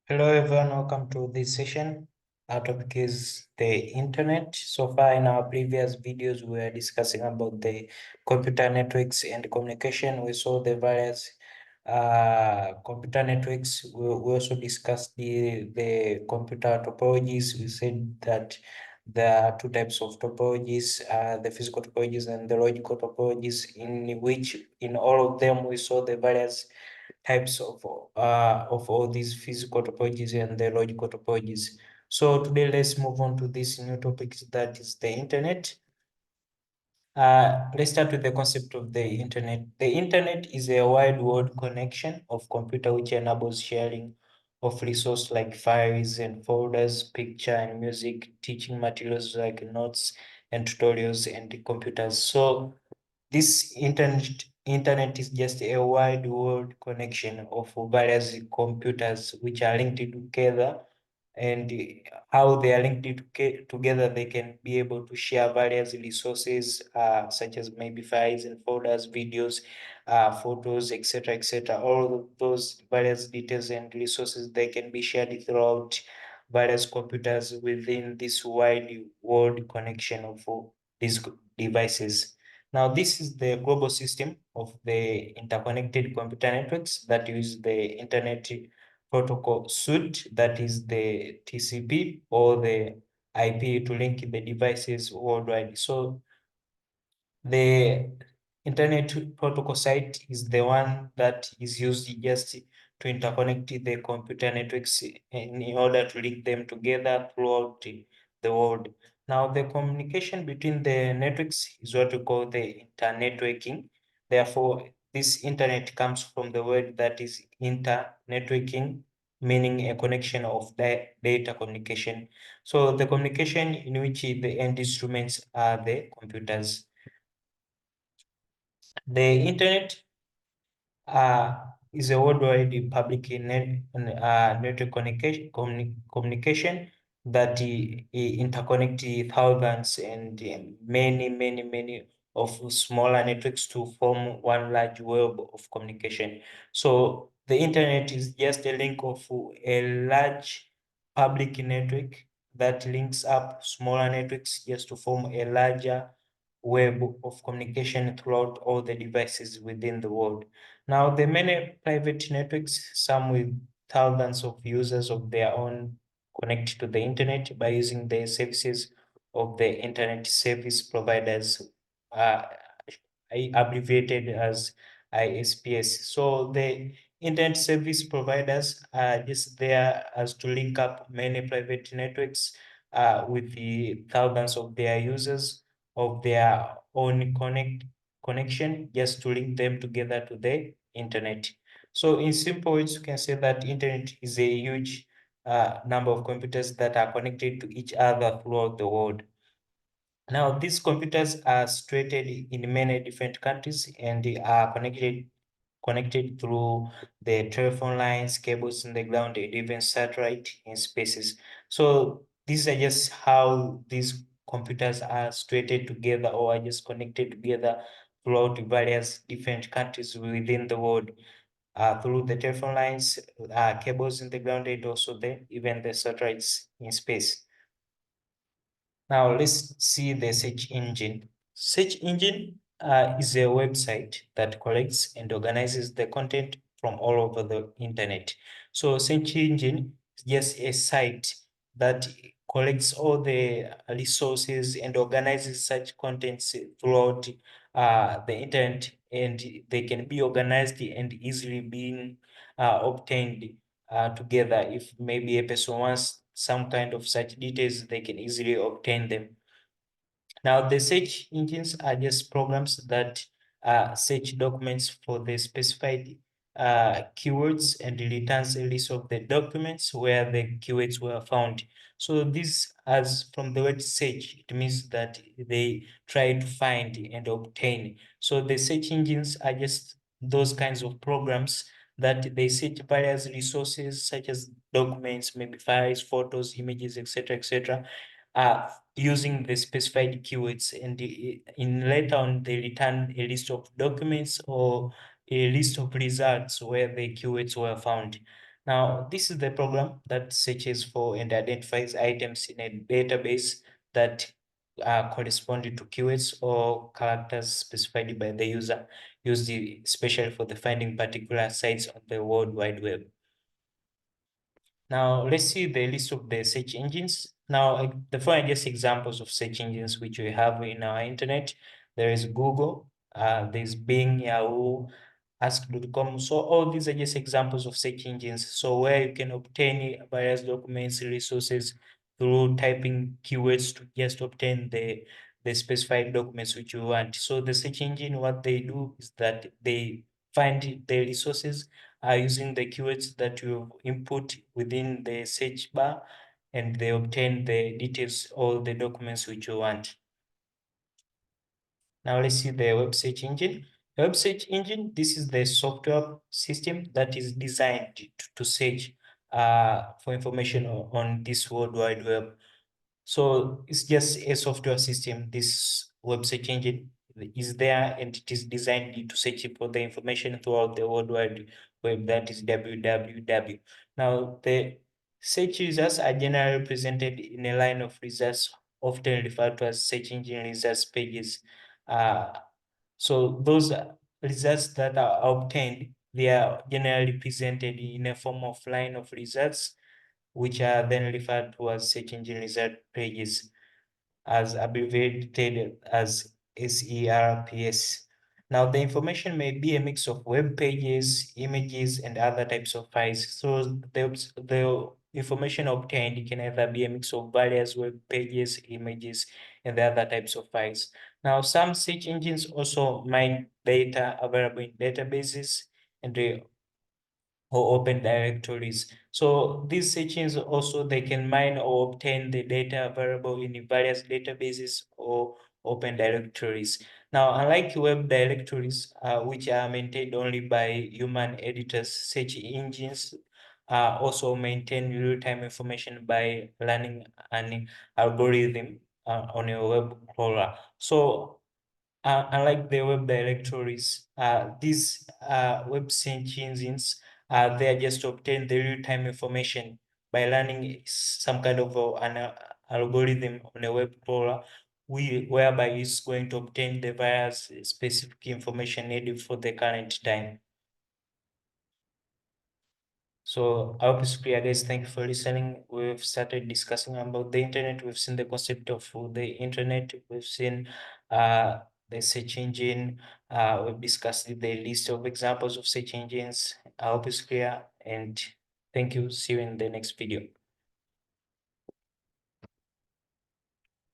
Hello everyone, welcome to this session. Our topic is the internet. So far in our previous videos, we were discussing about the computer networks and communication. We saw the various computer networks. We also discussed the computer topologies. We said that there are two types of topologies, the physical topologies and the logical topologies, in which in all of them we saw the various types of all these physical topologies and the logical topologies. So today let's move on to this new topic, that is the internet. Let's start with the concept of the internet. The internet is a wide world connection of computer which enables sharing of resources like files and folders, picture and music, teaching materials like notes and tutorials and computers. So this internet is just a wide world connection of various computers which are linked together, and how they are together, they can be able to share various resources, such as maybe files and folders, videos, photos, etc., etc. All of those various details and resources, they can be shared throughout various computers within this wide world connection of these devices. Now, this is the global system of the interconnected computer networks that use the Internet Protocol Suite, that is the TCP or the IP, to link the devices worldwide. So the Internet Protocol site is the one that is used just to interconnect the computer networks in order to link them together throughout the world. Now, the communication between the networks is what we call the internetworking. Therefore, this internet comes from the word that is internetworking, meaning a connection of data communication. So the communication in which the end instruments are the computers. The internet is a worldwide public network communication that interconnect thousands and many of smaller networks to form one large web of communication. So the internet is just a link of a large public network that links up smaller networks just to form a larger web of communication throughout all the devices within the world. Now, the many private networks, some with thousands of users of their own, connect to the internet by using the services of the internet service providers, uh, abbreviated as ISPs. So the internet service providers are just there as to link up many private networks with the thousands of their users of their own connection, just to link them together to the internet. So in simple words, you can say that internet is a huge number of computers that are connected to each other throughout the world. Now, these computers are situated in many different countries, and they are connected through the telephone lines, cables in the ground, and even satellite in spaces. So these are just how these computers are situated together, or are just connected together throughout various different countries within the world, through the telephone lines, cables in the ground, and also even the satellites in space. Now let's see the search engine. Search engine is a website that collects and organizes the content from all over the internet. So search engine is just a site that collects all the resources and organizes such contents throughout the internet, and they can be organized and easily being obtained together. If maybe a person wants some kind of such details, they can easily obtain them. Now, the search engines are just programs that search documents for the specified keywords and returns a list of the documents where the keywords were found. So this, as from the word search, it means that they try to find and obtain. So the search engines are just those kinds of programs that they search various resources such as documents, maybe files, photos, images, etc., etc., using the specified keywords, and in later on they return a list of documents or a list of results where the keywords were found. Now, this is the program that searches for and identifies items in a database that are corresponding to keywords or characters specified by the user, used especially for the finding particular sites on the World Wide Web. Now, let's see the list of the search engines. Now, the following just examples of search engines which we have in our internet. There is Google, there's Bing, Yahoo, Ask.com. So all these are just examples of search engines. So where you can obtain various documents, resources through typing keywords to just obtain the specified documents which you want. So the search engine, what they do is that they find the resources using the keywords that you input within the search bar, and they obtain the details, all the documents which you want. Now let's see the web search engine. The web search engine, this is the software system that is designed to search for information on this World Wide Web. So it's just a software system. This web search engine is there and it is designed to search for the information throughout the World Wide Web, that is www. Now, the search results are generally represented in a line of results, often referred to as search engine results pages. Uh, so those results that are obtained, they are generally presented in a form of line of results, which are then referred to as search engine result pages, as abbreviated as SERPs. Now, the information may be a mix of web pages, images, and other types of files. So the information obtained can either be a mix of various web pages, images, and the other types of files. Now, some search engines also mine data available in databases and or open directories. So these search engines also, they can mine or obtain the data available in various databases or open directories. Now, unlike web directories, which are maintained only by human editors, search engines also maintain real-time information by running an algorithm on a web crawler. So unlike the web directories, these web search engines, they are just to obtain the real-time information by running some kind of an algorithm on a web crawler, whereby it's going to obtain the various specific information needed for the current time. So I hope it's clear, guys. Thank you for listening. We've started discussing about the internet. We've seen the concept of the internet. We've seen uh, the search engine. We've discussed the list of examples of search engines. I hope it's clear, and thank you. See you in the next video.